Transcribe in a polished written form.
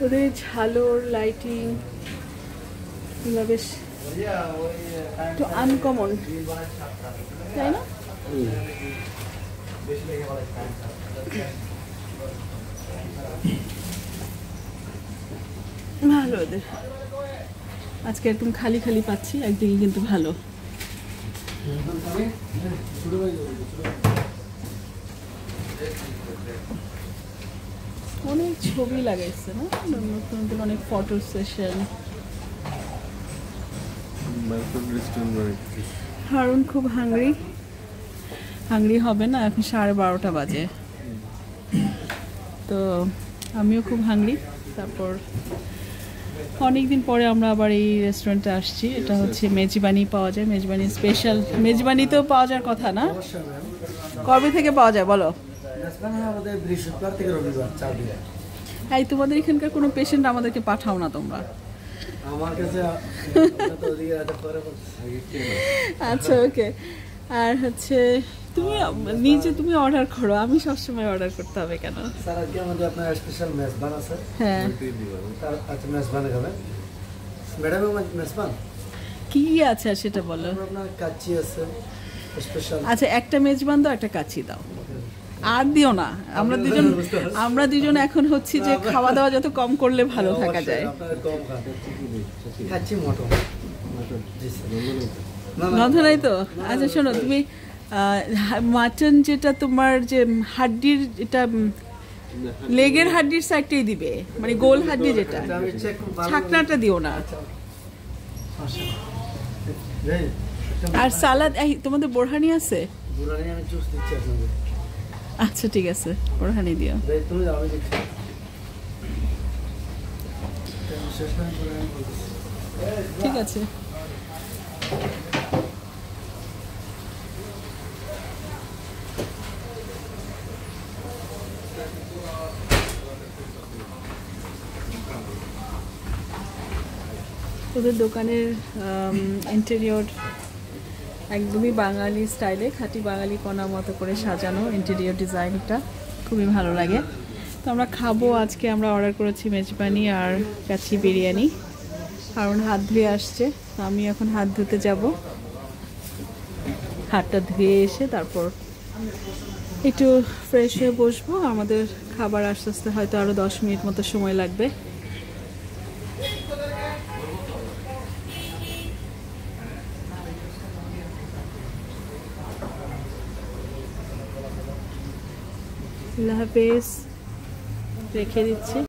ওদের ঝালর লাইটিং বেশ একটু আনকমন, তাই না? ভালো ওদের আজকে একদম খালি খালি পাচ্ছি, একদিকে কিন্তু ভালো। অনেক ছবি লাগাইছে না, নতুন নতুন অনেক ফটো সেশন। হারুন খুব হাংরি হবে না, এখন 12:30 বাজে, তো আমিও খুব হাংরি। তারপর অনেকদিন পরে আমরা আবার এই রেস্টুরেন্টে আসছি। এটা হচ্ছে মেজবানি পাওয়া যায়, মেজবানি স্পেশাল। মেজবানিতেও পাওয়া যাওয়ার কথা না? কবে থেকে পাওয়া যায় বলো? বৃহস্পতিবার থেকে রবিবার 4 দিন। এই তোমাদের এখানকার কোনো পেশেন্ট আমাদেরকে পাঠাও না তোমরা। আমার কাছে আচ্ছা ওকে। আর হচ্ছে তুমি অর্ডার করো, আমি সবসময় অর্ডার করতে হবে কেন? স্যার আজকে আমাদের আপনার স্পেশাল মেজবান আছে। হ্যাঁ আচ্ছা মেজবান খাবেন ম্যাডাম? মেজবান কি আছে সেটা বলো। আপনার কাচ্চি আছে স্পেশাল। আচ্ছা একটা মেজবান দাও, একটা কাচ্চি দাও, আর দিও না। আমরা দুজন এখন হচ্ছে যে খাওয়া দাওয়া যত কম করলে ভালো থাকা যায়। গন্ধ নাই তো? আচ্ছা শোনো, তুমি মাটন যেটা তোমার যে হাড্ডির, এটা লেগের হাড্ডির সাইডটাই দিবে, মানে গোল হাড্ডি যেটা, ছাকনাটা দিও না। আর সালাদ তোমাদের বোরহানি আছে? আচ্ছা ঠিক আছে, বোরহানি দিও। ঠিক আছে। ওদের দোকানের ইন্টেরিয়র একদমই বাঙালি স্টাইলে, খাঁটি বাঙালি কোণার মতো করে সাজানো। ইন্টেরিয়র ডিজাইনটা খুবই ভালো লাগে। তো আমরা খাবো আজকে, আমরা অর্ডার করেছি মেজবানি আর কাচ্চি বিরিয়ানি। কারণ হাত ধুয়ে আসছে, তো আমি এখন হাত ধুতে যাব। হাতটা ধুয়ে এসে তারপর একটু ফ্রেশ হয়ে বসবো। আমাদের খাবার আস্তে আস্তে হয়তো আরও 10 মিনিট মতো সময় লাগবে। আল্লাহ হাফেজ, রেখে দিচ্ছি।